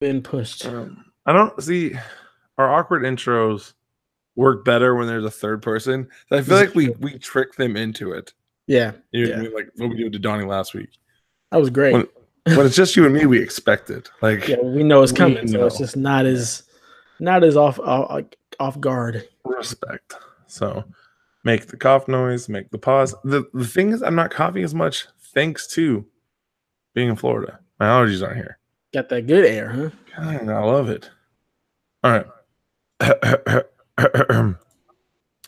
Been pushed. I don't see our awkward intros work better when there's a third person. I feel like we trick them into it. Yeah. You know what I mean? Like what we did to Donnie last week. That was great. When it's just you and me, we expect it. Like we know it's coming, so it's just not as off guard. Respect. So make the cough noise, make the pause. The thing is, I'm not coughing as much thanks to being in Florida. My allergies aren't here. Got that good air, huh? God, I love it. All right. That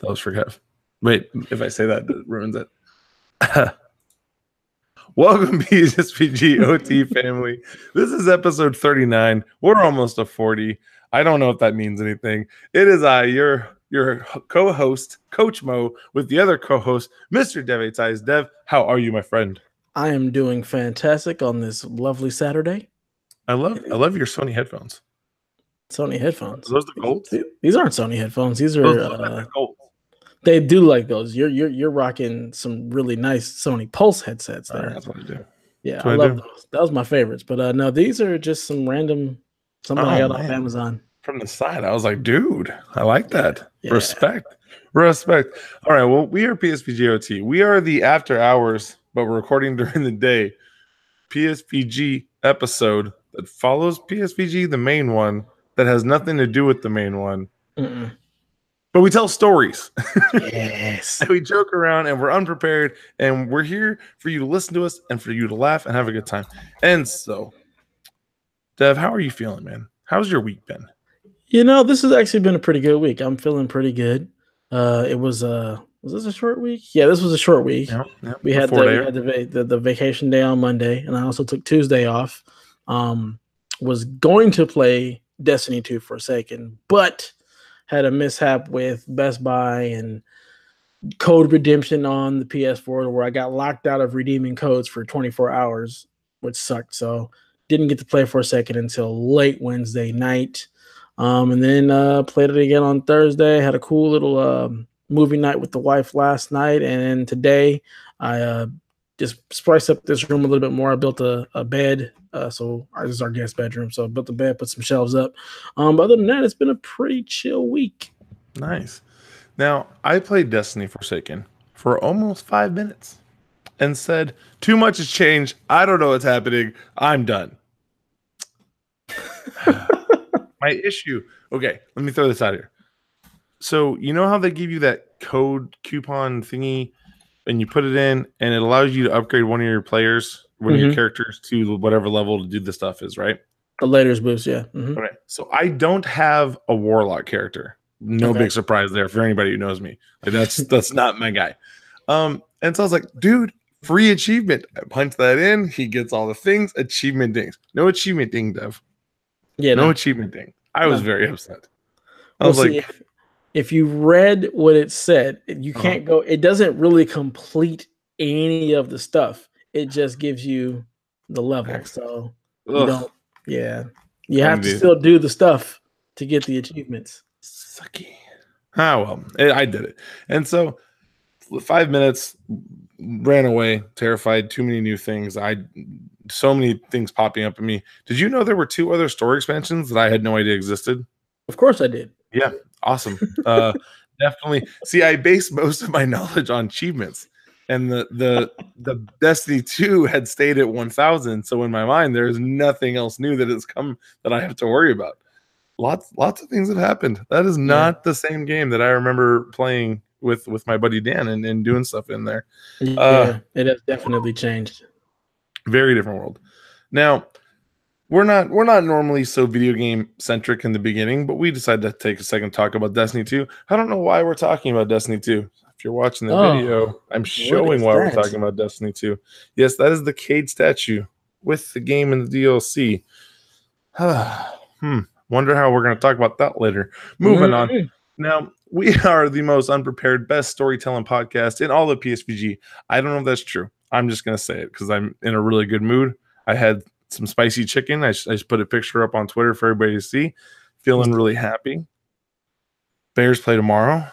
was for Kev. Wait, if I say that, it ruins it. Welcome, PSVG OT family. This is episode 39. We're almost to 40. I don't know if that means anything. It is your co-host, Coach Mo, with the other co-host, Mr. Dev Ties. Dev, how are you, my friend? I am doing fantastic on this lovely Saturday. I love your Sony headphones. Sony headphones. Are those the gold? These aren't Sony headphones. These are gold. They do like those. You're rocking some really nice Sony Pulse headsets there. That's what I do. Yeah, I love those. That was my favorites. But no, these are just some random something I got off Amazon. From the side, I was like, dude, I like that. Yeah. Respect. All right, well, we are PSVG OT. We are the after hours, but we're recording during the day PSVG episode that follows PSVG, the main one, that has nothing to do with the main one. But we tell stories. Yes. And we joke around and we're unprepared and we're here for you to listen to us and for you to laugh and have a good time. And so, Dev, how are you feeling, man? How's your week been? This has actually been a pretty good week. I'm feeling pretty good. It was this a short week? Yeah, this was a short week. Yep. We had the vacation day on Monday, and I also took Tuesday off. Was going to play Destiny 2 for a second, but had a mishap with Best Buy and code redemption on the PS4 where I got locked out of redeeming codes for 24 hours, which sucked. So didn't get to play for a second until late Wednesday night. And then played it again on Thursday. Had a cool little movie night with the wife last night. And today I just spiced up this room a little bit more. I built a bed. So this is our guest bedroom. So I built the bed, put some shelves up. But other than that, it's been a pretty chill week. Nice. Now, I played Destiny Forsaken for almost 5 minutes and said, too much has changed. I don't know what's happening. I'm done. My issue. Okay, let me throw this out here. So, you know how they give you that code coupon thingy and you put it in and it allows you to upgrade one of your players, one of your characters to whatever level to do the stuff is, right? The latest boost, yeah. Okay, so I don't have a Warlock character. No big surprise there for anybody who knows me. Like that's not my guy. And so I was like, dude, free achievement. I punch that in. He gets all the things. Achievement dings. No achievement ding, Dev. Yeah, no achievement ding. I was very upset. I was like, if you read what it said, you can't go. It doesn't really complete any of the stuff. It just gives you the level. So you don't. Yeah, you have to still do the stuff to get the achievements. Sucky. Well, I did it, and so 5 minutes ran away, terrified. Too many new things. So many things popping up at me. Did you know there were 2 other story expansions that I had no idea existed? Of course I did. Yeah, awesome. Definitely. See, I base most of my knowledge on achievements, and the Destiny 2 had stayed at 1,000. So in my mind, there's nothing else new that has come that I have to worry about. Lots of things have happened. That is not the same game that I remember playing with my buddy Dan and doing stuff in there. Yeah, it has definitely changed. Very different world. Now, we're not normally so video game centric in the beginning, but we decided to take a second to talk about Destiny 2. I don't know why we're talking about Destiny 2. If you're watching the video, I'm showing why we're talking about Destiny 2. Yes, that is the Cade statue with the game and the DLC. Wonder how we're going to talk about that later. Moving on. Now, we are the most unprepared, best storytelling podcast in all of PSVG. I don't know if that's true. I'm just going to say it because I'm in a really good mood. I had some spicy chicken. I just put a picture up on Twitter for everybody to see. Feeling really happy. Bears play tomorrow.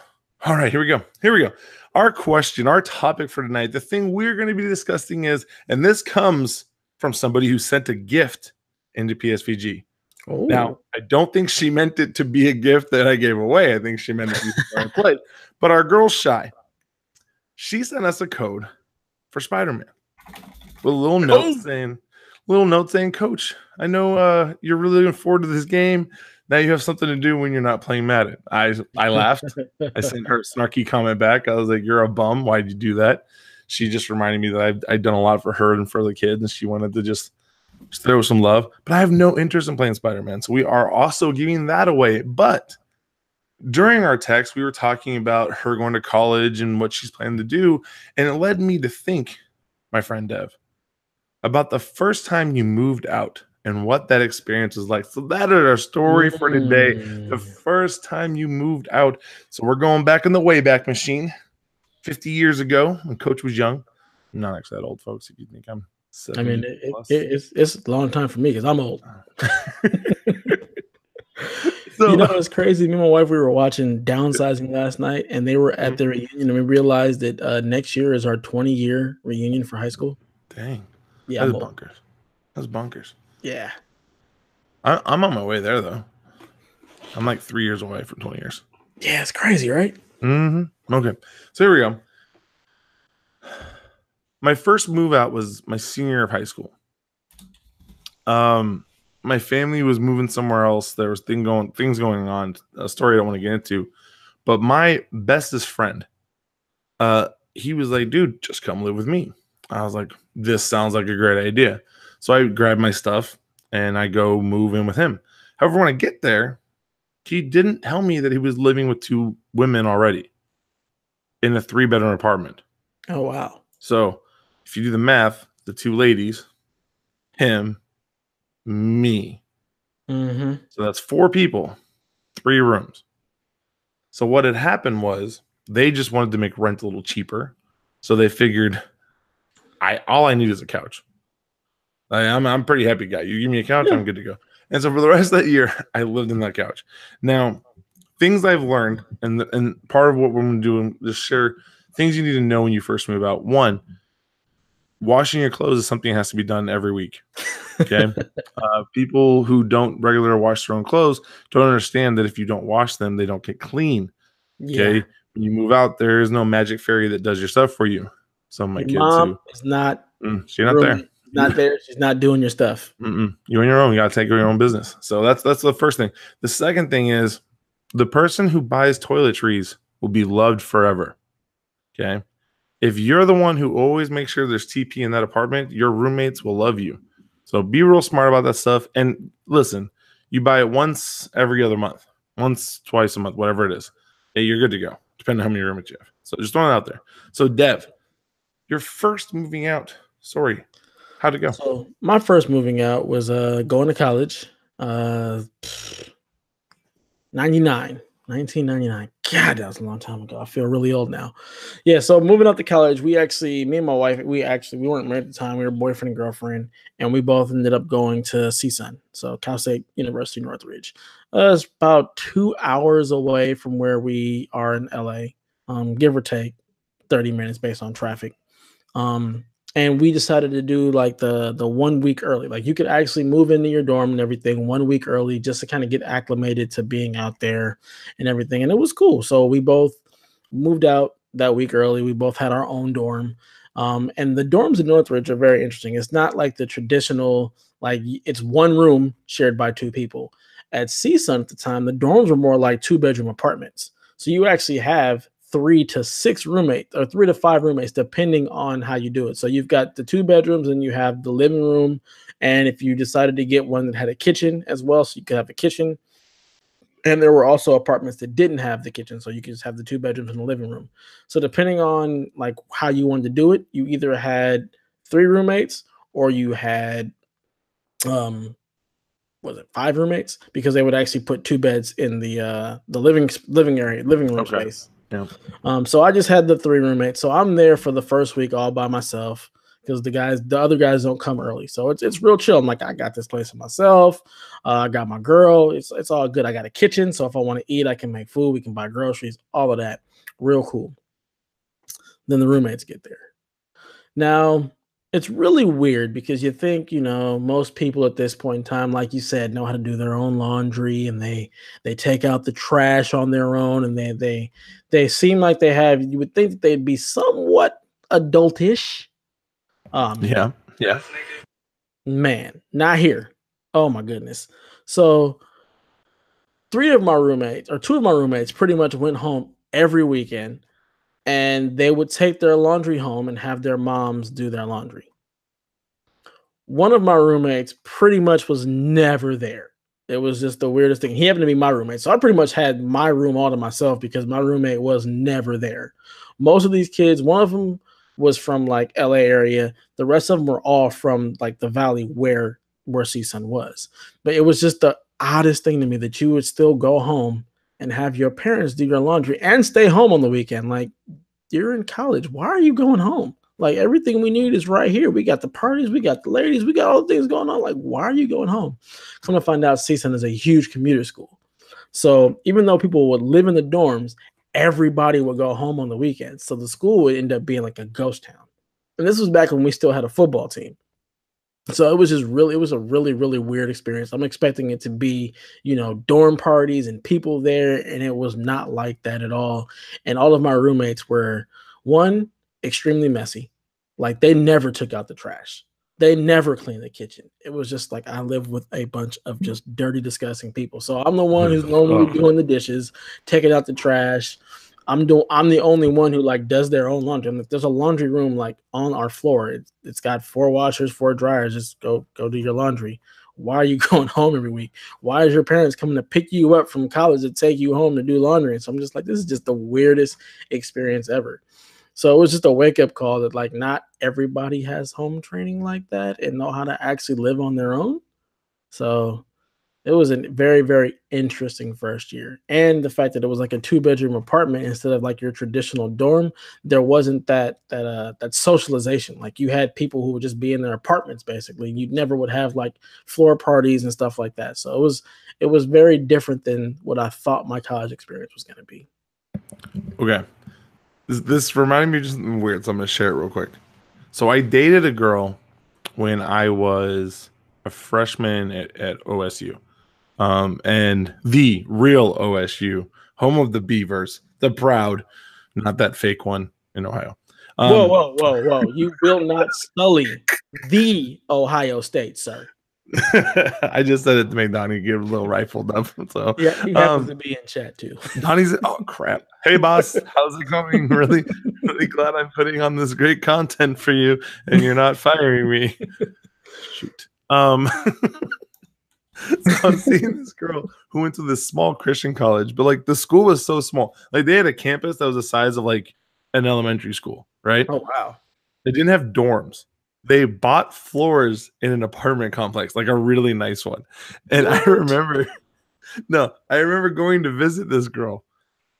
All right, here we go. Our question, our topic for tonight, the thing we're going to be discussing is, and this comes from somebody who sent a gift into PSVG. Now, Oh, I don't think she meant it to be a gift that I gave away. I think she meant it to be something I played. But our girl's shy. She sent us a code for Spider-Man with a little note saying, Coach, I know you're really looking forward to this game. Now you have something to do when you're not playing Madden. I laughed. I sent her a snarky comment back. I was like, you're a bum. Why'd you do that? She just reminded me that I'd done a lot for her and for the kids, and she wanted to just throw some love. But I have no interest in playing Spider-Man. So we are also giving that away. But during our text, we were talking about her going to college and what she's planning to do. And it led me to think, my friend Dev, about the first time you moved out and what that experience was like. So that is our story for today. The first time you moved out. So we're going back in the Wayback Machine 50 years ago when Coach was young. I'm not actually that old, folks, if you think I'm 70 I mean, plus. it's a long time for me because I'm old. So, you know, it's crazy. Me and my wife, we were watching Downsizing last night, and they were at their reunion, and we realized that next year is our 20-year reunion for high school. Dang. Yeah, That's bonkers. That's bonkers. Yeah. I'm on my way there, though. I'm like 3 years away from 20 years. Yeah, it's crazy, right? Mm-hmm. Okay. So here we go. My first move out was my senior year of high school. My family was moving somewhere else. There was things going on. A story I don't want to get into. But my bestest friend, he was like, dude, just come live with me. I was like, this sounds like a great idea. So I grabbed my stuff and I go move in with him. However, when I get there, he didn't tell me that he was living with 2 women already in a 3-bedroom apartment. Oh, wow. So if you do the math, the 2 ladies, him, me. Mm-hmm. So that's 4 people, 3 rooms. So what had happened was they just wanted to make rent a little cheaper. So they figured all I need is a couch. I'm a pretty happy guy. You give me a couch, I'm good to go. And so for the rest of that year, I lived in that couch. Now, things I've learned, and part of what we're going to do is share things you need to know when you first move out. 1, washing your clothes is something that has to be done every week. Okay. People who don't regularly wash their own clothes don't understand that if you don't wash them, they don't get clean. Okay. Yeah. When you move out, there is no magic fairy that does your stuff for you. Some of my kids mom is not. She's not there. Not there. She's not doing your stuff. You're on your own. You got to take care of your own business. So that's the first thing. The second thing is the person who buys toiletries will be loved forever. Okay. If you're the one who always makes sure there's TP in that apartment, your roommates will love you. So be real smart about that stuff. And listen, you buy it once every other month, once, twice a month, whatever it is. Hey, you're good to go, depending on how many roommates you have. So just throwing it out there. So Dev, your first moving out story, how'd it go? So my first moving out was going to college, 1999. God, that was a long time ago. I feel really old now. Yeah, so moving up to college, me and my wife, we weren't married at the time. We were boyfriend and girlfriend, and we both ended up going to CSUN, so Cal State University Northridge. It's about 2 hours away from where we are in LA, give or take 30 minutes based on traffic. And we decided to do like the 1 week early. Like you could actually move into your dorm and everything 1 week early just to kind of get acclimated to being out there and everything. And it was cool. So we both moved out that week early. We both had our own dorm. And the dorms in Northridge are very interesting. It's not like the traditional, like it's one room shared by 2 people. At CSUN at the time, the dorms were more like 2-bedroom apartments. So you actually have 3 to 6 roommates or 3 to 5 roommates, depending on how you do it. So you've got the 2 bedrooms and you have the living room. And if you decided to get one that had a kitchen as well, so you could have a kitchen. And there were also apartments that didn't have the kitchen, so you could just have the 2 bedrooms and the living room. So depending on like how you wanted to do it, you either had 3 roommates or you had was it 5 roommates, because they would actually put 2 beds in the living room space. Yeah. So I just had the 3 roommates. So I'm there for the first week all by myself because the other guys don't come early. So it's real chill. I'm like, I got this place for myself. I got my girl. It's all good. I got a kitchen. So if I want to eat, I can make food. We can buy groceries, all of that. Real cool. Then the roommates get there. Now, It's really weird because you think, most people at this point in time, like you said, know how to do their own laundry, and they take out the trash on their own, and they seem like they have. You would think that they'd be somewhat adultish. Yeah, yeah. Man, not here. Oh my goodness. So two of my roommates pretty much went home every weekend, and they would take their laundry home and have their moms do their laundry. One of my roommates pretty much was never there. It was just the weirdest thing. He happened to be my roommate. So I pretty much had my room all to myself because my roommate was never there. Most of these kids, one of them was from like LA area. The rest of them were all from like the valley where CSUN was. But it was just the oddest thing to me that you would still go home and have your parents do your laundry and stay home on the weekend. Like, you're in college. Why are you going home? Like, everything we need is right here. We got the parties, we got the ladies, we got all the things going on. Like, why are you going home? Come to find out, CSUN is a huge commuter school. So even though people would live in the dorms, everybody would go home on the weekends. So the school would end up being like a ghost town. And this was back when we still had a football team. So it was a really, really weird experience. I'm expecting it to be, dorm parties and people there, and it was not like that at all. And all of my roommates were, one, extremely messy. Like, they never took out the trash. They never cleaned the kitchen. It was just like, I live with a bunch of just dirty, disgusting people. So I'm the one who's normally doing the dishes, taking out the trash. I'm the only one who like does their own laundry. I'm like, there's a laundry room like on our floor. It's got 4 washers, 4 dryers. Just go do your laundry. Why are you going home every week? Why is your parents coming to pick you up from college to take you home to do laundry? And so I'm just like, this is just the weirdest experience ever. So it was just a wake-up call that like not everybody has home training like that and know how to actually live on their own. So it was a very, very interesting first year. And the fact that it was like a 2-bedroom apartment instead of like your traditional dorm, there wasn't that socialization. Like, you had people who would just be in their apartments basically. You never would have like floor parties and stuff like that. So it was very different than what I thought my college experience was going to be. Okay. This reminded me of just something weird, so I'm going to share it real quick. So I dated a girl when I was a freshman at OSU. And the real OSU, home of the Beavers, the proud, not that fake one in Ohio. Whoa. You will not sully the Ohio State, sir. I just said it to make Donnie get a little rifled up. So yeah, he happens to be in chat too. Donnie's, oh crap. Hey boss, how's it going? Really glad I'm putting on this great content for you and you're not firing me. Shoot. So I'm seeing this girl who went to this small Christian college, but like the school was so small. Like, they had a campus that was the size of like an elementary school, right? Oh wow. They didn't have dorms. They bought floors in an apartment complex, like a really nice one. And what? I remember going to visit this girl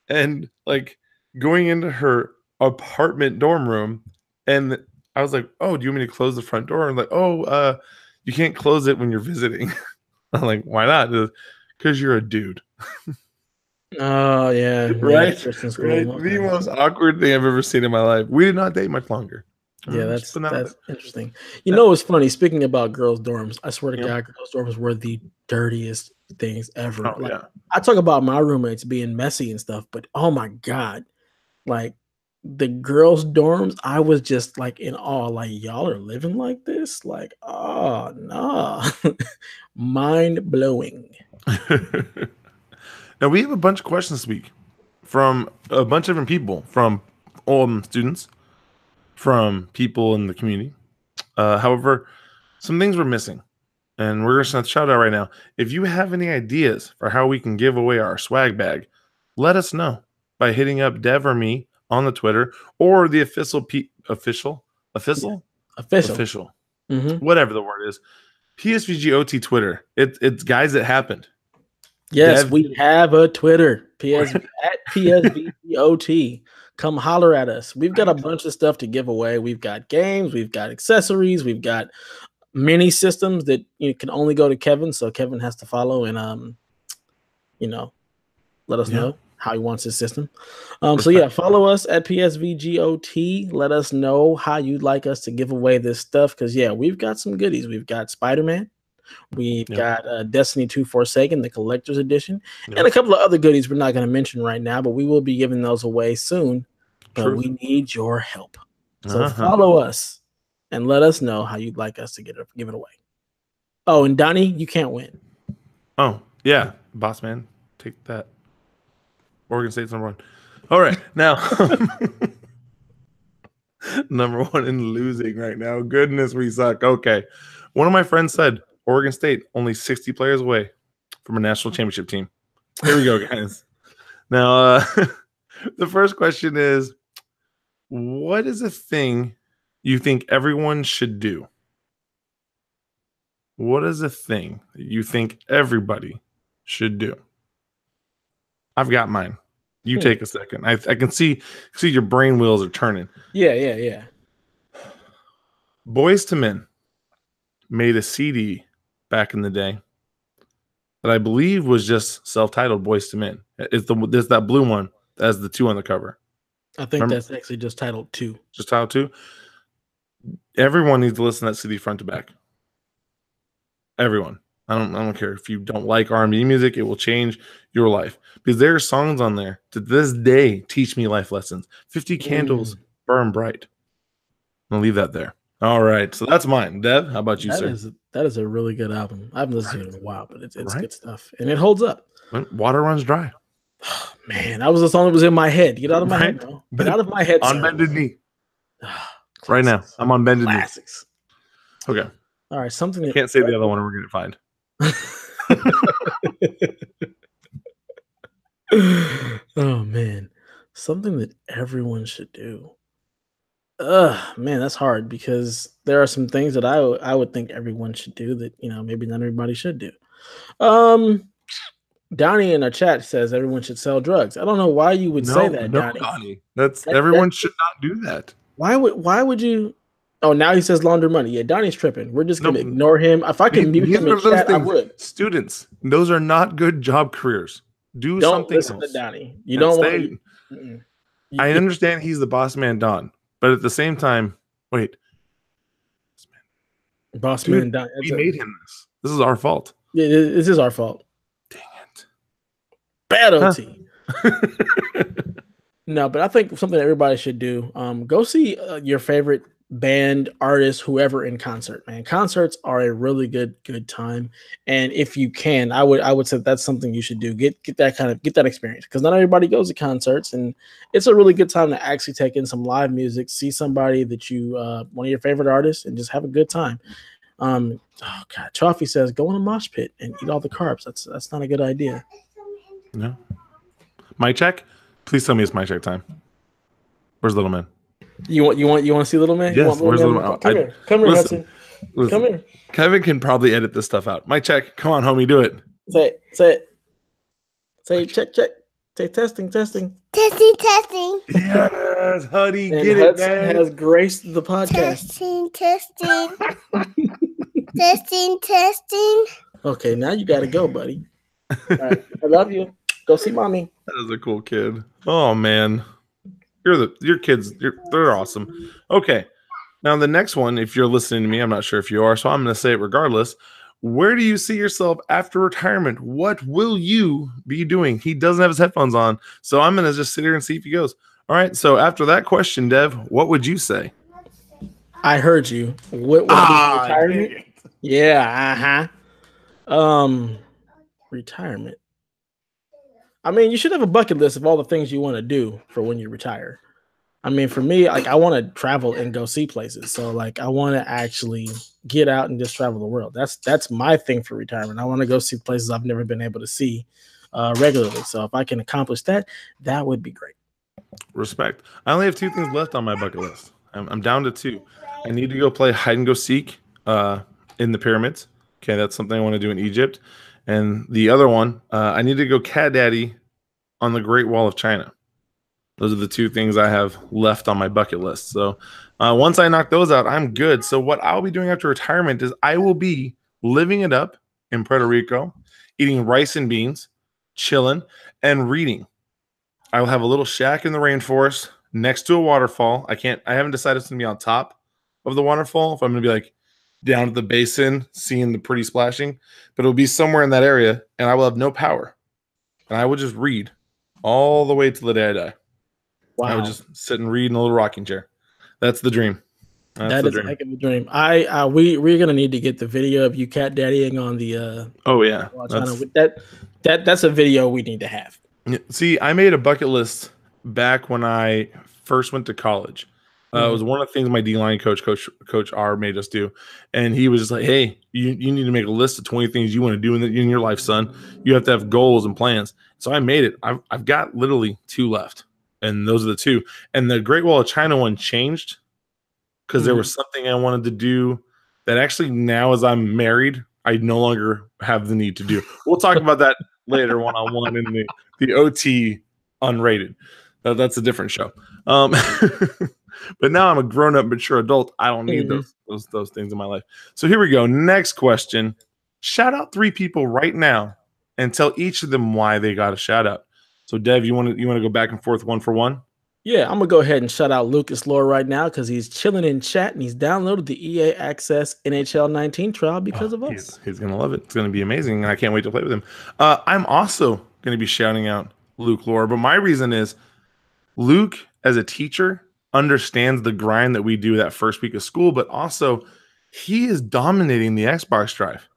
and like going into her apartment dorm room, and I was like, "Oh, do you want me to close the front door?" And like, "Oh, you can't close it when you're visiting." I'm like, "Why not?" Because you're a dude. Oh yeah, right. The most awkward thing I've ever seen in my life. We did not date much longer. Yeah, that's interesting. You know what's funny? Speaking about girls' dorms, I swear to God, girls' dorms were the dirtiest things ever. Oh, like, yeah. I talk about my roommates being messy and stuff, but oh my God, like the girls' dorms, I was just like in awe. Like, y'all are living like this? Like, oh no, mind blowing. Now we have a bunch of questions this week from a bunch of different people, from students, from people in the community. However, some things we're missing, and we're just going to shout out right now. If you have any ideas for how we can give away our swag bag, let us know by hitting up Dev or me on the Twitter or the official, whatever the word is, PSVG OT Twitter. It's guys, it happened. Yes, we have a Twitter, at PSVG OT. Come holler at us. We've got a bunch of stuff to give away. We've got games, we've got accessories, we've got mini systems that you can only go to Kevin. So Kevin has to follow and let us know how he wants his system. So yeah, follow us at PSVG OT. Let us know how you'd like us to give away this stuff, because yeah, we've got some goodies. We've got Spider-Man. We've got Destiny 2 Forsaken, the collector's edition, and a couple of other goodies we're not going to mention right now, but we will be giving those away soon. But we need your help. So follow us and let us know how you'd like us to give it away. Oh, and Donnie, you can't win. Oh, yeah. Boss man, take that. Oregon State's number 1. All right. Now, number 1 in losing right now. Goodness, we suck. Okay. One of my friends said Oregon State only 60 players away from a national championship team. Here we go, guys. Now, the first question is, what is a thing you think everyone should do? What is a thing that you think everybody should do? I've got mine. You take a second. I can see your brain wheels are turning. Yeah. Boys to Men made a CD back in the day that I believe was just self-titled Boys to Men. There's that blue one that has the 2 on the cover. I think that's actually just titled 2. Just titled 2. Everyone needs to listen to that CD front to back. Everyone. I don't care if you don't like R&B music. It will change your life, because there are songs on there to this day teach me life lessons. 50 Candles Burn Bright. I'll leave that there. All right, so that's mine. Dev, how about you, sir? That is a really good album. I haven't listened to it in a while, but it's good stuff, and it holds up. Water Runs Dry. Oh, man, that was the song that was in my head. Get out of my head, bro. Get out of my head. On bended knee. Right now, I'm on bended knee. Okay. All right, something. I can't say the other one. We're gonna find. Oh man, something that everyone should do. Man, that's hard, because there are some things that I would think everyone should do that maybe not everybody should do. Donnie in our chat says everyone should sell drugs. I don't know why you would say that, Donnie. Everyone should not do that. Why would you? Oh, now he says launder money. Yeah, Donnie's tripping. We're just going to ignore him. If I can mute him in chat, I would. Students, those are not good job careers. Do something else. Don't listen to Donnie. You don't want to. I understand he's the boss man, Don. But at the same time, wait. Boss man, Don. We made him this. This is our fault. Yeah, this is our fault. Dang it. Bad OT. No, but I think something everybody should do. Go see your favorite band, artist, whoever in concert, man. Concerts are a really good time, and if you can, I would say that's something you should do. Get that experience, because not everybody goes to concerts, and it's a really good time to actually take in some live music, see somebody that you one of your favorite artists, and just have a good time. Oh god, Chaffee says go in a mosh pit and eat all the carbs. That's not a good idea. No. Mic check. Please tell me it's mic check time. Where's Little Man? You want to see Little Man? Yes. Where's Little Man? Come here, Hudson. Come here. Kevin can probably edit this stuff out. Mic check. Come on, homie, do it. Say check. Say testing. Testing. Yes, Huddy, and get Hudson it, man. has graced the podcast. Testing. Okay, now you got to go, buddy. All right, I love you. Go see mommy. That is a cool kid. Oh man, your kids. They're awesome. Okay, now the next one. If you're listening to me, I'm not sure if you are, so I'm going to say it regardless. Where do you see yourself after retirement? What will you be doing? He doesn't have his headphones on, so I'm going to just sit here and see if he goes. All right. So after that question, Dev, what would you say? I heard you. What retirement? Yeah. Retirement. I mean, you should have a bucket list of all the things you want to do for when you retire. I mean, for me, like, I want to travel and go see places. So, like, I want to actually get out and just travel the world. That's my thing for retirement. I want to go see places I've never been able to see regularly. So if I can accomplish that, that would be great. Respect. I only have 2 things left on my bucket list. I'm down to 2. I need to go play hide and go seek in the pyramids. Okay, that's something I want to do in Egypt. And the other one, I need to go cat daddy on the Great Wall of China. Those are the 2 things I have left on my bucket list. So once I knock those out, I'm good. So what I'll be doing after retirement is I will be living it up in Puerto Rico, eating rice and beans, chilling, and reading. I'll have a little shack in the rainforest next to a waterfall. I haven't decided if it's gonna be on top of the waterfall, if I'm gonna be like down at the basin, seeing the pretty splashing, but it'll be somewhere in that area, and I will have no power. And I will just read all the way till the day I die. Wow. I would just sit and read in a little rocking chair. That's the dream. That is a heck of a dream. We're gonna need to get the video of you cat daddying on the oh yeah, that's a video we need to have. See, I made a bucket list back when I first went to college. It was one of the things my D-line coach R made us do. And he was just like, hey, you need to make a list of 20 things you want to do in your life, son. You have to have goals and plans. So I made it. I've got literally 2 left. And those are the 2. And the Great Wall of China one changed because there was something I wanted to do that actually now as I'm married, I no longer have the need to do. We'll talk about that later one-on-one in the OT unrated. That's a different show. But now I'm a grown-up, mature adult. I don't need those things in my life. So here we go. Next question. Shout out 3 people right now and tell each of them why they got a shout out. So Dev, you want to go back and forth one for one? Yeah, I'm gonna go ahead and shout out Lucas Lore right now because he's chilling in chat and he's downloaded the EA Access NHL 19 trial because of us. He's gonna love it. It's gonna be amazing, and I can't wait to play with him. I'm also gonna be shouting out Luke Lore, but my reason is Luke, as a teacher, understands the grind that we do that first week of school, but also he is dominating the Xbox drive.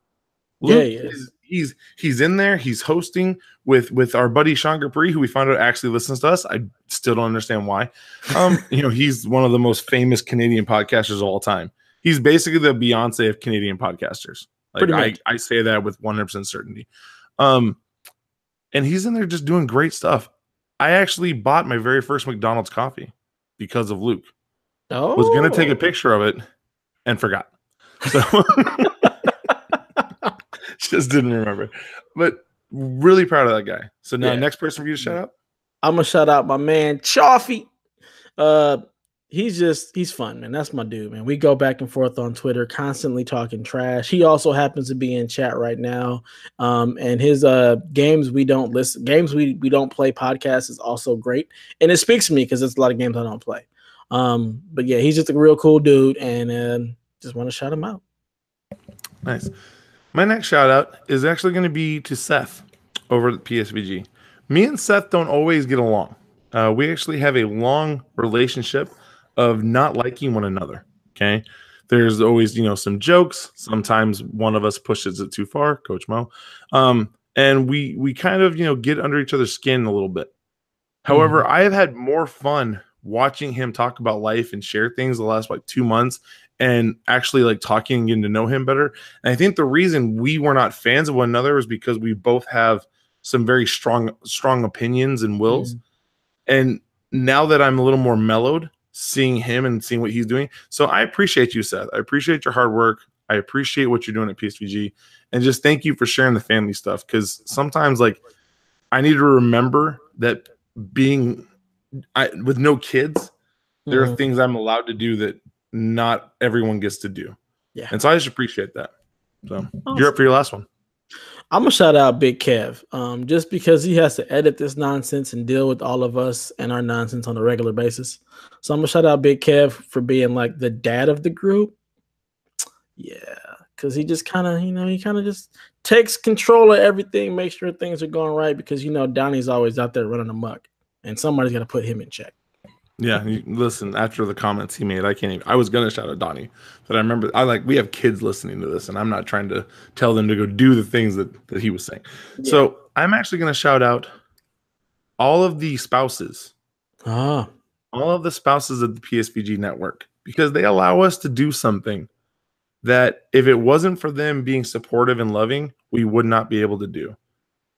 Luke he's in there. He's hosting with our buddy Sean Capri, who we found out actually listens to us. I still don't understand why. He's one of the most famous Canadian podcasters of all time. He's basically the Beyonce of Canadian podcasters. Like I say that with 100% certainty. And he's in there just doing great stuff. I actually bought my very first McDonald's coffee because of Luke. Oh, was going to take a picture of it and forgot. So just didn't remember. But really proud of that guy. So now next person for you to shout out? I'm going to shout out my man, Chaffee. He's fun, man. That's my dude, man. We go back and forth on Twitter, constantly talking trash. He also happens to be in chat right now. And his games we don't play podcast is also great. And it speaks to me because it's a lot of games I don't play. But yeah, he's just a real cool dude, and just want to shout him out. Nice. My next shout out is actually going to be to Seth over at PSVG. Me and Seth don't always get along. We actually have a long relationship of not liking one another. Okay. There's always, some jokes. Sometimes one of us pushes it too far, Coach Mo. And we kind of, get under each other's skin a little bit. However, I have had more fun watching him talk about life and share things the last 2 months and actually talking and getting to know him better. And I think the reason we were not fans of one another is because we both have some very strong opinions and wills. And now that I'm a little more mellowed, seeing him and seeing what he's doing. So I appreciate you, Seth. I appreciate your hard work. I appreciate what you're doing at PSVG. And just thank you for sharing the family stuff. Because sometimes I need to remember that with no kids, there are things I'm allowed to do that not everyone gets to do. Yeah. And so I just appreciate that. So you're up for your last one. I'm going to shout out Big Kev, just because he has to edit this nonsense and deal with all of us and our nonsense on a regular basis. So I'm going to shout out Big Kev for being the dad of the group. Yeah, because he just kind of, just takes control of everything, makes sure things are going right because, Donnie's always out there running amok and somebody's got to put him in check. Yeah, listen, after the comments he made, I was going to shout out Donnie, but I remember we have kids listening to this and I'm not trying to tell them to go do the things that he was saying. Yeah. So I'm actually going to shout out all of the spouses, all of the spouses of the PSVG network, because they allow us to do something that if it wasn't for them being supportive and loving, we would not be able to do.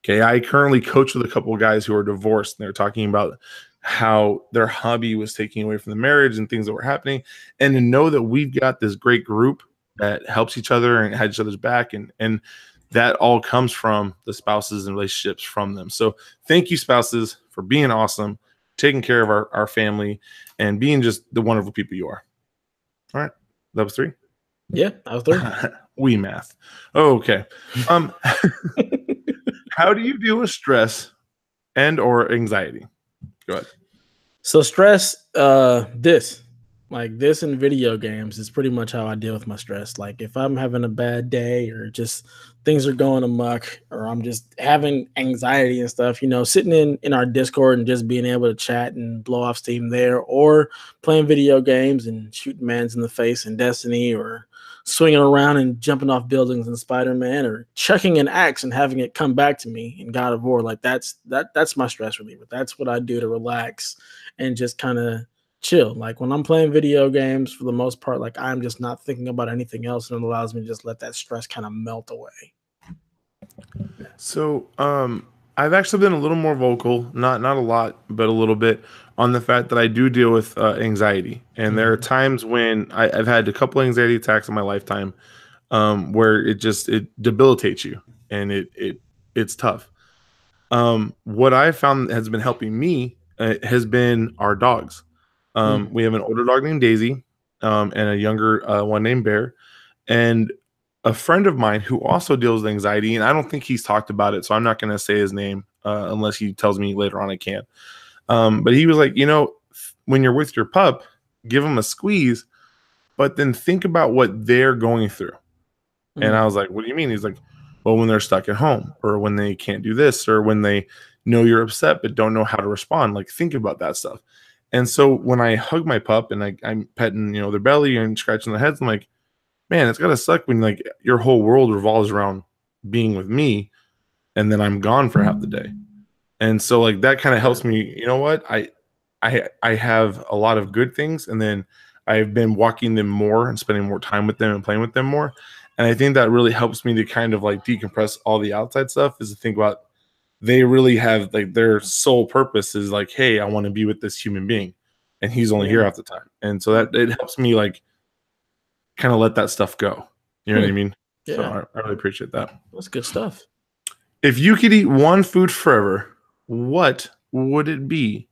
Okay, I currently coach with a couple of guys who are divorced and they're talking about how their hobby was taking away from the marriage and things that were happening. And to know that we've got this great group that helps each other and has each other's back. And that all comes from the spouses and relationships from them. So thank you, spouses, for being awesome, taking care of our family, and being just the wonderful people you are. All right. That was 3? Yeah, that was 3. We math. Okay. How do you deal with stress and or anxiety? Go ahead. So stress, this in video games is pretty much how I deal with my stress. Like if I'm having a bad day or just things are going amok or I'm just having anxiety and stuff, sitting in our Discord and just being able to chat and blow off steam there, or playing video games and shooting mans in the face in Destiny, or swinging around and jumping off buildings in Spider-Man, or chucking an axe and having it come back to me in God of War. Like that's my stress reliever. That's what I do to relax and just kind of chill. Like when I'm playing video games, for the most part, like I'm just not thinking about anything else, and it allows me to just let that stress kind of melt away. So, I've actually been a little more vocal, not a lot, but a little bit, on the fact that I do deal with anxiety, and there are times when I've had a couple anxiety attacks in my lifetime, where it debilitates you, and it's tough. What I found has been helping me has been our dogs. We have an older dog named Daisy, and a younger one named Bear, and a friend of mine who also deals with anxiety, and I don't think he's talked about it, so I'm not going to say his name unless he tells me later on I can. But he was like, when you're with your pup, give them a squeeze, but then think about what they're going through. And I was like, what do you mean? He's like, well, when they're stuck at home, or when they can't do this, or when they know you're upset but don't know how to respond, like think about that stuff. And so when I hug my pup and I'm petting, their belly and scratching their heads, I'm like, man, it's gotta suck when like your whole world revolves around being with me, and then I'm gone for half the day. And so like that kind of helps me. You know what? I have a lot of good things, and then I've been walking them more and spending more time with them and playing with them more. And I think that really helps me to kind of like decompress all the outside stuff, is to think about they really have like their sole purpose is like, hey, I want to be with this human being, and he's only here half the time. And so that it helps me like kind of let that stuff go. You know what I mean? Yeah. So I really appreciate that. That's good stuff. If you could eat one food forever, what would it be?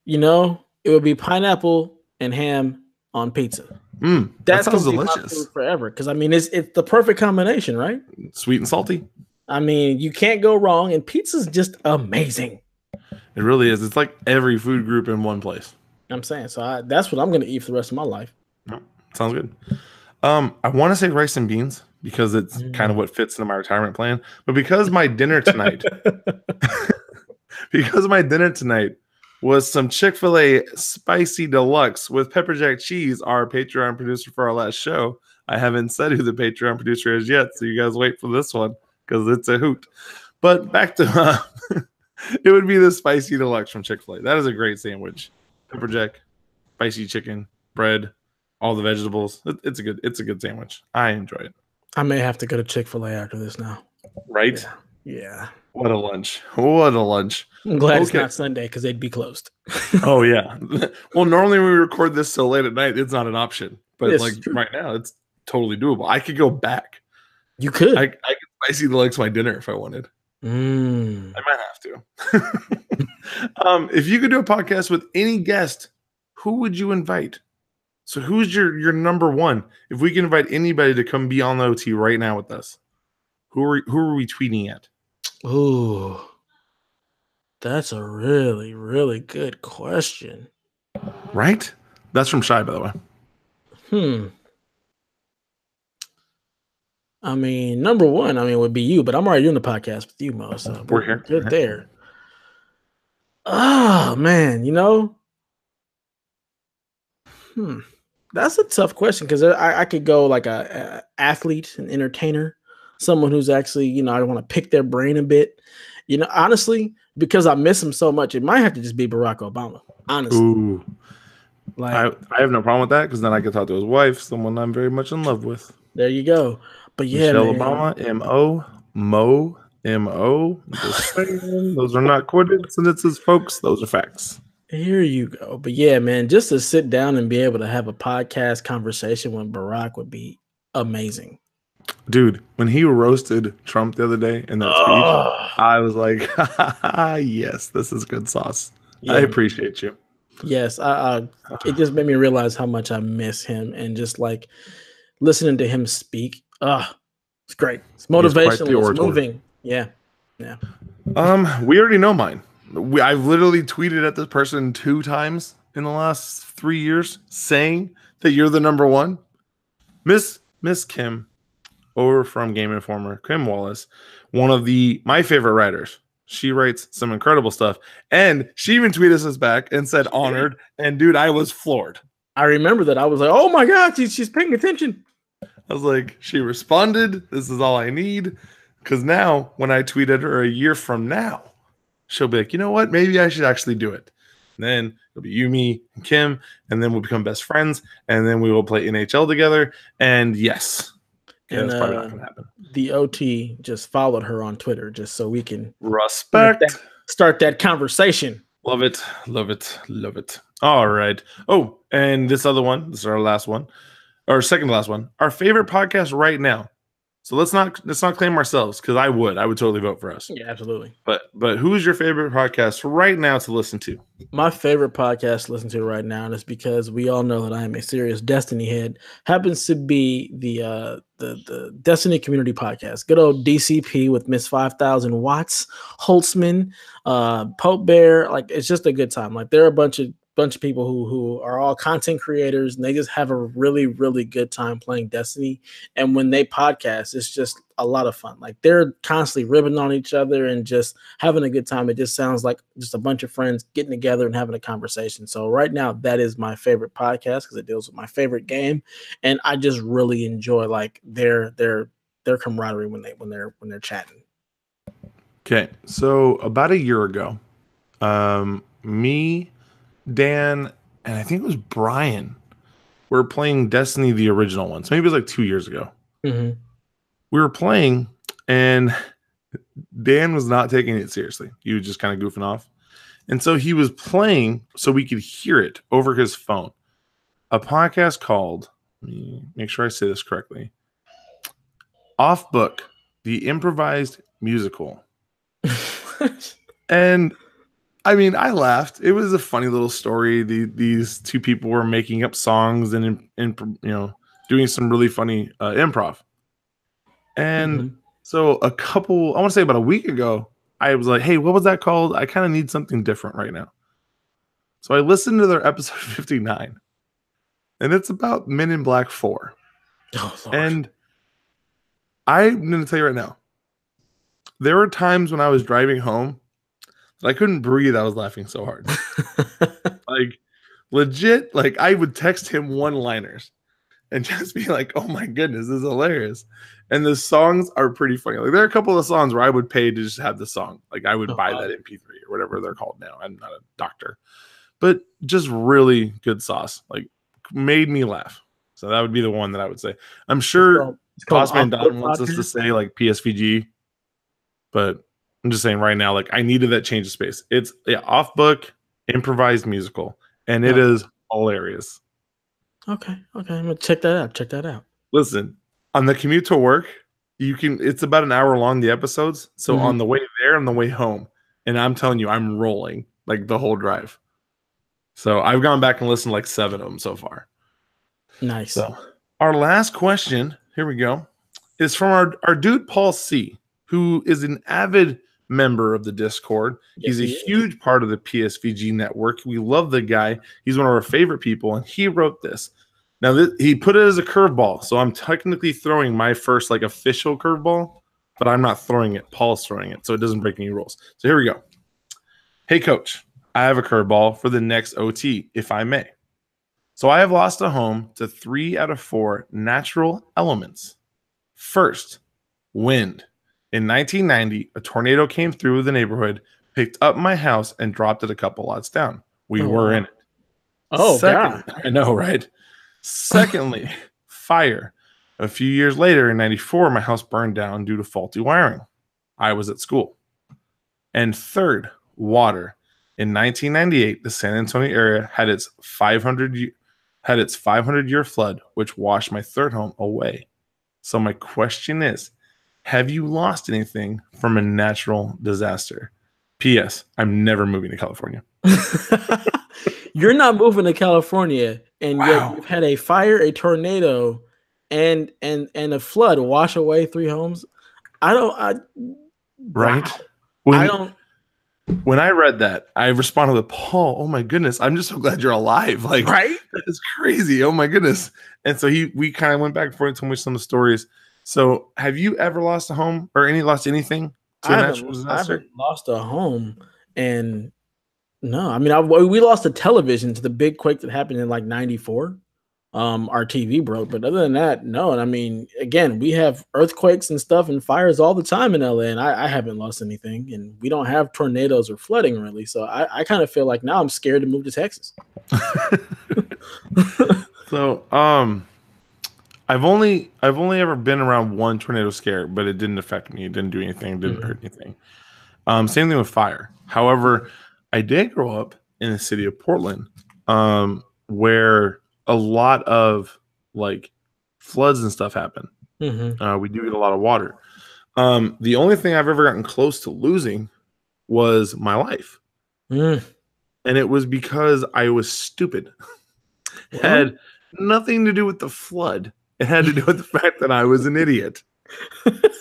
It would be pineapple and ham on pizza. That sounds delicious. Food forever, because I mean it's the perfect combination, right? Sweet and salty. I mean, you can't go wrong, and pizza's just amazing. It really is. It's like every food group in one place. I'm saying, so that's what I'm going to eat for the rest of my life. Sounds good. I want to say rice and beans because it's kind of what fits into my retirement plan. But because my dinner tonight, was some Chick-fil-A spicy deluxe with pepper jack cheese, our Patreon producer for our last show. I haven't said who the Patreon producer is yet, so you guys wait for this one because it's a hoot. But back to it would be the spicy deluxe from Chick-fil-A. That is a great sandwich. Pepper jack, spicy chicken, bread, all the vegetables. It's a good sandwich. I enjoy it. I may have to go to Chick-fil-A after this now. Right? Yeah. What a lunch. What a lunch. I'm glad it's not Sunday because they'd be closed. Oh, yeah. Well, normally when we record this so late at night, it's not an option. But right now, it's totally doable. I could go back. You could. I could spicy deluxe my dinner if I wanted. I might have to. If you could do a podcast with any guest, who would you invite? So who's your number one? If we can invite anybody to come be on the OT right now with us, who are we tweeting at? Oh, that's a really, really good question. Right? That's from Shy, by the way. I mean, number one, would be you, but I'm already doing the podcast with you, Mo. So we're here. Good there. Oh, man, that's a tough question because I could go like a athlete, an entertainer, someone who's actually, I want to pick their brain a bit. Honestly, because I miss him so much, it might have to just be Barack Obama. Honestly. Ooh. Like I have no problem with that because then I can talk to his wife, someone I'm very much in love with. There you go. But yeah, Michelle Obama, M.O. Just saying, those are not coincidences, folks. Those are facts. Here you go. But yeah, man, just to sit down and be able to have a podcast conversation with Barack would be amazing. Dude, when he roasted Trump the other day in that speech, I was like, yes, this is good sauce. Yeah. I appreciate you. Yes, it just made me realize how much I miss him and just like listening to him speak. It's great. It's motivational. It's moving. Yeah. We already know mine. I've literally tweeted at this person 2 times in the last 3 years saying that you're the number one. Miss Kim over from Game Informer, Kim Wallace, one of my favorite writers. She writes some incredible stuff. And she even tweeted us back and said honored. And dude, I was floored. I remember that. I was like, oh my God, she's paying attention. I was like, she responded. This is all I need. Because now when I tweet at her a year from now, she'll be like, you know what? Maybe I should actually do it. And then it'll be you, me, and Kim. And then we'll become best friends. And then we will play NHL together. And yes. Yeah, that's probably not going to happen. The OT just followed her on Twitter just so we can respect, start that conversation. Love it, love it, love it. All right. Oh, and this other one, this is our last one, or second to last one. Our favorite podcast right now. So let's not claim ourselves, because I would totally vote for us. Yeah, absolutely. But who's your favorite podcast right now to listen to? My favorite podcast to listen to right now, and it's because we all know that I am a serious Destiny head, happens to be the Destiny Community Podcast. Good old DCP with Miss 5000 Watts, Holtzman, Pope Bear. Like, it's just a good time. Like, there are a bunch of people who are all content creators, and they just have a really, really good time playing Destiny. And when they podcast, it's just a lot of fun. Like, they're constantly ribbing on each other and just having a good time. It just sounds like just a bunch of friends getting together and having a conversation. So right now, that is my favorite podcast because it deals with my favorite game, and I just really enjoy like their camaraderie when they're chatting. Okay, so about a year ago, me, Dan, and I think it was Brian, were playing Destiny, the original one. So maybe it was like 2 years ago. Mm-hmm. We were playing, and Dan was not taking it seriously. He was just kind of goofing off. And so he was playing so we could hear it over his phone. A podcast called, let me make sure I say this correctly, Off Book, the improvised musical. And I mean, I laughed. It was a funny little story. These two people were making up songs and doing some really funny improv. And so I want to say about a week ago, I was like, hey, what was that called? I kind of need something different right now. So I listened to their episode 59, and it's about Men in Black 4. Oh, Lord. And I'm going to tell you right now, there were times when I was driving home that I couldn't breathe. I was laughing so hard. Like, legit, like I would text him one-liners and just be like, oh my goodness, this is hilarious. And the songs are pretty funny. Like, there are a couple of songs where I would pay to just have the song. Like, I would buy that MP3 or whatever they're called now. I'm not a doctor. But just really good sauce. Like, made me laugh. So that would be the one that I would say. I'm sure Bossman Don wants us to say like PSVG, but I'm just saying right now, like, I needed that change of space. It's off book, improvised musical, and it is hilarious. Okay. I'm gonna check that out. Listen, on the commute to work, it's about an hour long, the episodes. So on the way there and the way home, and I'm telling you, I'm rolling like the whole drive. So I've gone back and listened to like 7 of them so far. Nice. So our last question, here we go, is from our dude Paul C, who is an avid member of the Discord. Yes, He's a huge part of the PSVG network. We love the guy. He's one of our favorite people, and he wrote this. Now, he put it as a curveball, so I'm technically throwing my first like official curveball, but I'm not throwing it. Paul's throwing it, so it doesn't break any rules. So here we go. Hey, Coach, I have a curveball for the next OT, if I may. So I have lost a home to 3 out of 4 natural elements. First, wind. In 1990, a tornado came through the neighborhood, picked up my house, and dropped it a couple lots down. We were in it. Oh, God. I know, right? Secondly, fire. A few years later, in 94, my house burned down due to faulty wiring. I was at school. And third, water. In 1998, the San Antonio area had its 500-year flood, which washed my third home away. So my question is, have you lost anything from a natural disaster? P.S. I'm never moving to California. You're not moving to California, and yet you've had a fire, a tornado, and a flood wash away 3 homes. Right? I don't. When I read that, I responded with Paul. Oh my goodness, I'm just so glad you're alive. Like, Right? that is crazy. Oh my goodness. And so we kind of went back and forth and told me some of the stories. So, have you ever lost a home or lost anything to a natural I disaster? haven't lost a home, and no, I mean, we lost a television to the big quake that happened in like '94. Our TV broke, but other than that, no. And I mean, again, we have earthquakes and stuff and fires all the time in LA, and I haven't lost anything, and we don't have tornadoes or flooding really. So I kind of feel like now I'm scared to move to Texas. So, I've only ever been around one tornado scare, but it didn't affect me. It didn't do anything. It didn't hurt anything. Same thing with fire. However, I did grow up in the city of Portland, where a lot of like floods and stuff happen. We do get a lot of water. The only thing I've ever gotten close to losing was my life, and it was because I was stupid. It had nothing to do with the flood. It had to do with the fact that I was an idiot.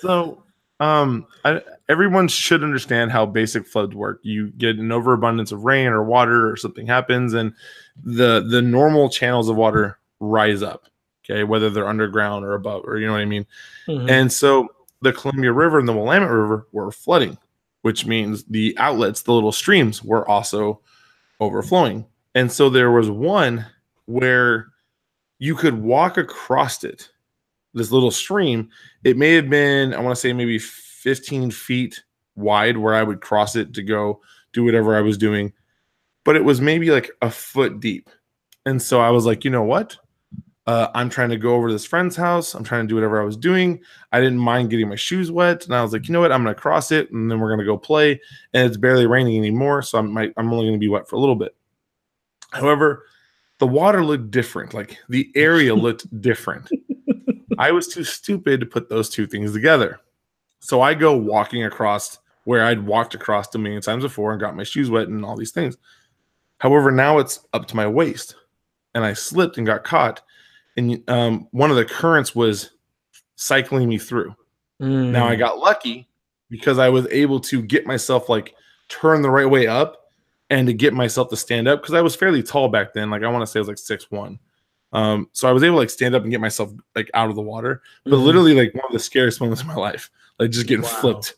So, everyone should understand how basic floods work. You get an overabundance of rain or water, or something happens, and the normal channels of water rise up. Okay, whether they're underground or above, or you know what I mean. And so the Columbia River and the Willamette River were flooding, which means the outlets, the little streams, were also overflowing. And so there was one where you could walk across it, this little stream. It may have been, I want to say maybe 15 feet wide where I would cross it to go do whatever I was doing, but it was maybe like a foot deep. And so I was like, you know what? I'm trying to go over to this friend's house. I'm trying to do whatever I was doing. I didn't mind getting my shoes wet. And I was like, you know what? I'm going to cross it, and then we're going to go play. And it's barely raining anymore, so I'm only going to be wet for a little bit. However, the water looked different. Like, the area looked different. I was too stupid to put those two things together. So I go walking across where I'd walked across a million times before and got my shoes wet and all these things. However, now it's up to my waist, and I slipped and got caught. And one of the currents was cycling me through. Now I got lucky because I was able to get myself like turn the right way up and to get myself to stand up, because I was fairly tall back then. Like, I want to say I was like 6'1". So I was able to like stand up and get myself like out of the water. But literally, like, one of the scariest moments of my life, like just getting flipped.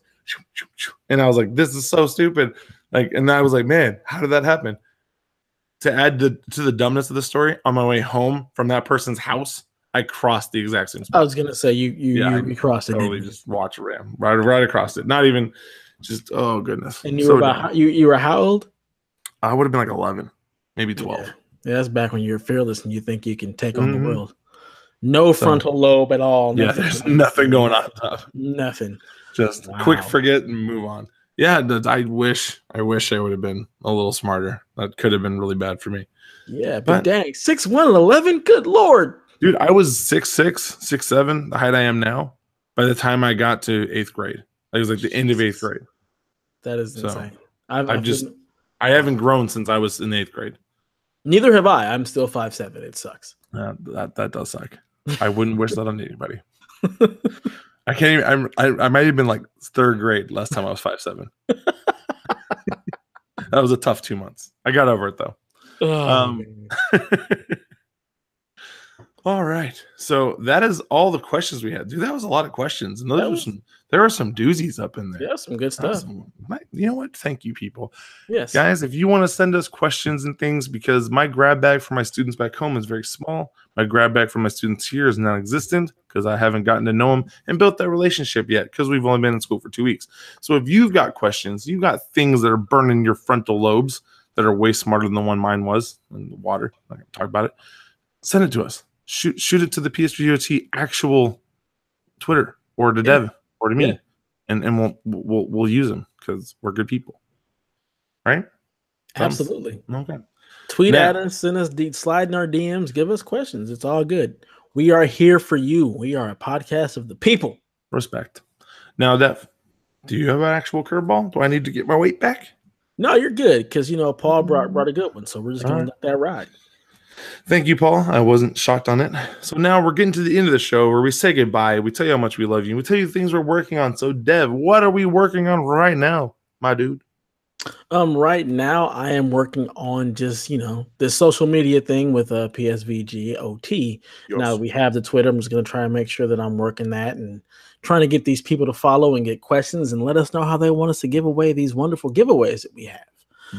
And I was like, this is so stupid. Like, and I was like, man, how did that happen? To add to the dumbness of the story, on my way home from that person's house, I crossed the exact same spot. I was gonna say you crossed it. Totally just watch it right across it. Not even just, oh goodness. And you were about you were how old? I would have been like 11, maybe 12. Yeah, that's back when you're fearless and you think you can take on the world. No frontal lobe at all. Yeah, there's nothing going on. Nothing. Just quick forget and move on. Yeah, I wish I would have been a little smarter. That could have been really bad for me. Yeah, but dang, 6'1" and 11? Good Lord. Dude, I was 6'6", 6'7", the height I am now, by the time I got to 8th grade. It was like the end of 8th grade. That is insane. I haven't grown since I was in 8th grade. Neither have I. I'm still 5'7". It sucks. That does suck. I wouldn't wish that on anybody. I can't even. I might have been like 3rd grade last time I was 5'7". That was a tough 2 months. I got over it though. All right, so that is all the questions we had. Dude, that was a lot of questions, and there are some doozies up in there. Yeah, some good stuff. You know what? Thank you, people. Yes, guys, if you want to send us questions and things, because my grab bag for my students back home is very small. My grab bag for my students here is non-existent because I haven't gotten to know them and built that relationship yet, because we've only been in school for 2 weeks. So if you've got questions, you've got things that are burning your frontal lobes that are way smarter than the one mine was in the water, I'm not going to talk about it, send it to us. Shoot it to the PSVG OT actual Twitter, or to Dev, or to me, and we'll use them because we're good people, right? Absolutely. Okay. Tweet at us, send us slide in our DMs, give us questions. It's all good. We are here for you. We are a podcast of the people. Respect. Now, Dev, do you have an actual curveball? Do I need to get my weight back? No, you're good, because Paul brought a good one, so we're just gonna let that ride. Thank you, Paul. I wasn't shocked on it. So now we're getting to the end of the show where we say goodbye. We tell you how much we love you. We tell you things we're working on. So, Dev, what are we working on right now, my dude? Right now I am working on just, this social media thing with PSVG OT. Now that Yes. we have the Twitter, I'm just gonna try and make sure that I'm working that and trying to get these people to follow and get questions and let us know how they want us to give away these wonderful giveaways that we have.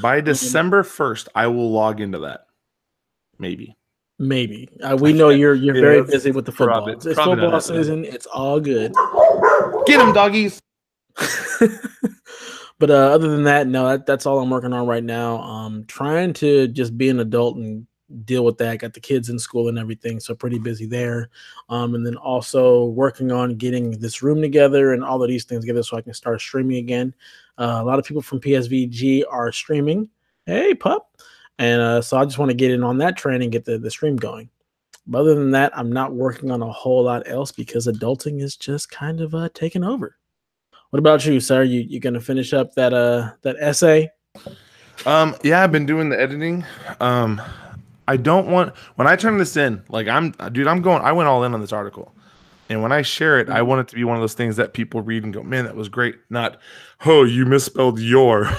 By Um, December 1st, I will log into that. Maybe. maybe I we know can't. you're Yeah, very it's busy with the probably football. It's probably not football happening. season. It's all good. Get them, doggies. But other than that, no, that's all I'm working on right now. Trying to just be an adult and deal with that. Got the kids in school and everything, so pretty busy there. And then also working on getting this room together and all of these things together so I can start streaming again. A lot of people from PSVG are streaming. Hey, pup. And so I just want to get in on that train and get the stream going. But other than that, I'm not working on a whole lot else because adulting is just kind of taking over. What about you, sir? You gonna finish up that essay? Yeah, I've been doing the editing. I don't want when I turn this in, like I'm going, I went all in on this article. And when I share it, I want it to be one of those things that people read and go, man, that was great. Not, oh, you misspelled your.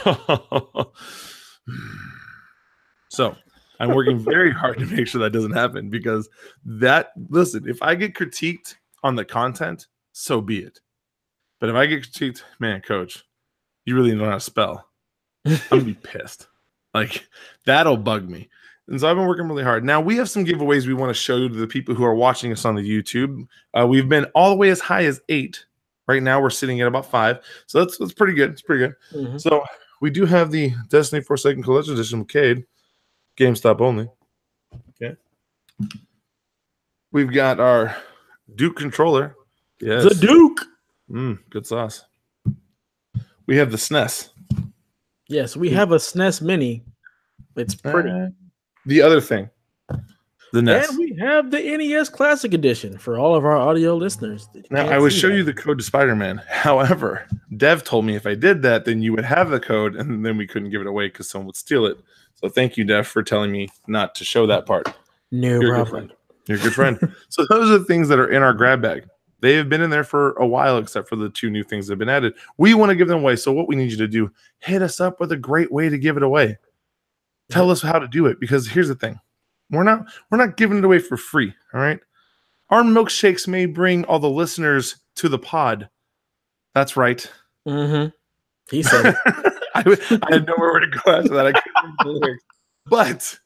So I'm working very hard to make sure that doesn't happen because listen, if I get critiqued on the content, so be it. But if I get critiqued, man, coach, you really don't know how to spell. I'm going to be pissed. Like, that'll bug me. And so I've been working really hard. Now, we have some giveaways we want to show you to the people who are watching us on the YouTube. We've been all the way as high as 8. Right now, we're sitting at about 5. So that's pretty good. It's pretty good. Mm-hmm. So we do have the Destiny 4 Second Collection Edition with Cade. GameStop only. Okay. We've got our Duke controller. Yes. The Duke. Good sauce. We have the SNES. Yes, we have a SNES Mini. It's pretty. The other thing, the NES. And we have the NES Classic Edition for all of our audio listeners. Now, I would show you the code to Spider-Man. However, Dev told me if I did that, then you would have the code, and then we couldn't give it away because someone would steal it. So thank you, Dev, for telling me not to show that part. No problem. You're a good friend. So those are the things that are in our grab bag. They have been in there for a while, except for the 2 new things that have been added. We want to give them away. So what we need you to do, hit us up with a great way to give it away. Tell us how to do it, because here's the thing. We're not giving it away for free, all right? Our milkshakes may bring all the listeners to the pod. That's right. Mm-hmm. He said it. I had nowhere where to go after that. I couldn't remember the lyrics. But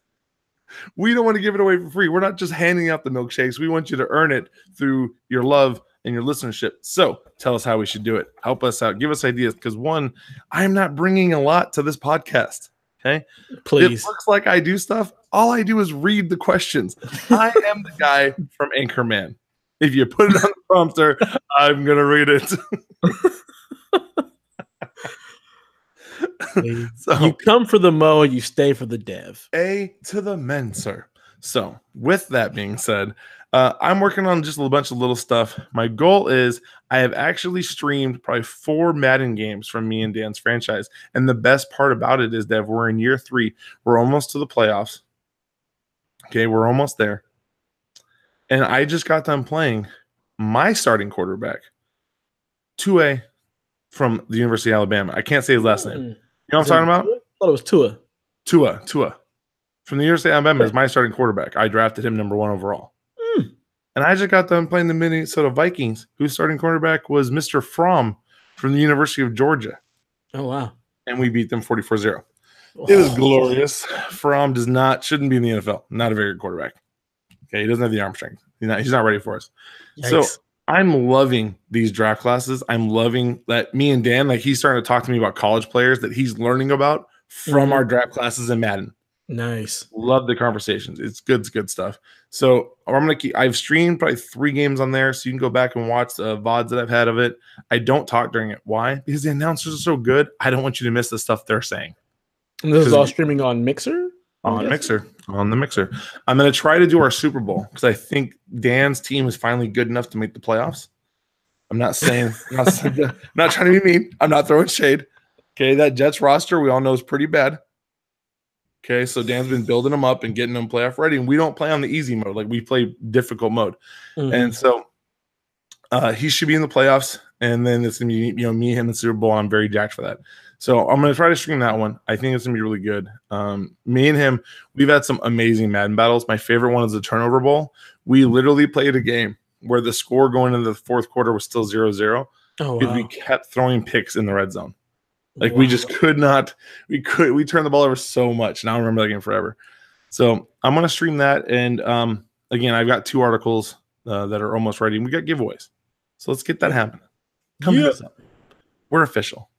we don't want to give it away for free. We're not just handing out the milkshakes. We want you to earn it through your love and your listenership. So tell us how we should do it. Help us out. Give us ideas, because one, I'm not bringing a lot to this podcast. Okay, please. It looks like I do stuff. All I do is read the questions. I am the guy from Anchorman. If you put it on the prompter, I'm gonna read it. So, you come for the mo, you stay for the dev. A to the men, sir. So, with that being said, I'm working on just a bunch of little stuff. My goal is I have actually streamed probably 4 Madden games from me and Dan's franchise. And the best part about it is that we're in year 3. We're almost to the playoffs. Okay, we're almost there. And I just got done playing my starting quarterback, 2A from the University of Alabama. I can't say his last name. You know what I'm talking about? I thought it was Tua. Tua. From the University of Alabama is my starting quarterback. I drafted him number 1 overall. And I just got done playing the Minnesota Vikings, whose starting quarterback was Mr. Fromm from the University of Georgia. Oh, wow. And we beat them 44-0. It was glorious. Fromm shouldn't be in the NFL. Not a very good quarterback. Okay, he doesn't have the arm strength. He's not ready for us. Yikes. So I'm loving these draft classes. I'm loving that me and Dan, like, he's starting to talk to me about college players that he's learning about from our draft classes in Madden. Nice. Love the conversations. It's good stuff. So I've streamed probably 3 games on there, so you can go back and watch the VODs that I've had of it. I don't talk during it. Why? Because the announcers are so good. I don't want you to miss the stuff they're saying. And this is all streaming on Mixer? On the Mixer. I'm going to try to do our Super Bowl because I think Dan's team is finally good enough to make the playoffs. I'm not saying, I'm not trying to be mean. I'm not throwing shade. Okay, that Jets roster we all know is pretty bad. Okay, so Dan's been building them up and getting them playoff ready, and we don't play on the easy mode. Like, we play difficult mode. And so He should be in the playoffs, and then it's gonna be me, him, and Super Bowl. I'm very jacked for that. So I'm gonna try to stream that one. I think it's gonna be really good. Me and him, we've had some amazing Madden battles. My favorite one is the Turnover Bowl. We literally played a game where the score going into the fourth quarter was still 0-0 because we kept throwing picks in the red zone. Like we just could not. We turned the ball over so much. Now I remember that game forever. So I'm gonna stream that, and again, I've got 2 articles that are almost ready. And we got giveaways. So let's get that happening. Come hit us up. We're official.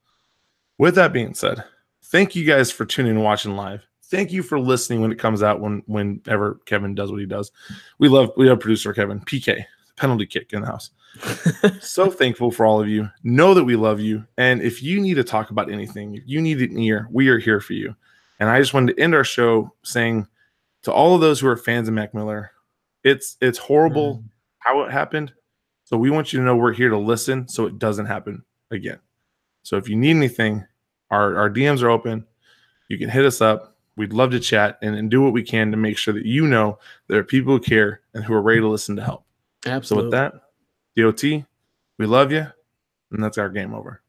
With that being said, thank you guys for tuning and watching live. Thank you for listening when it comes out, whenever Kevin does what he does. We love producer Kevin, PK, penalty kick in the house. So thankful for all of you. Know that we love you. And if you need to talk about anything, if you need an ear, we are here for you. And I just wanted to end our show saying to all of those who are fans of Mac Miller, it's horrible how it happened. So we want you to know we're here to listen so it doesn't happen again. So if you need anything, our DMs are open. You can hit us up. We'd love to chat and do what we can to make sure that you know there are people who care and who are ready to listen to help. Absolutely. So with that, DOT, we love you, and that's our game over.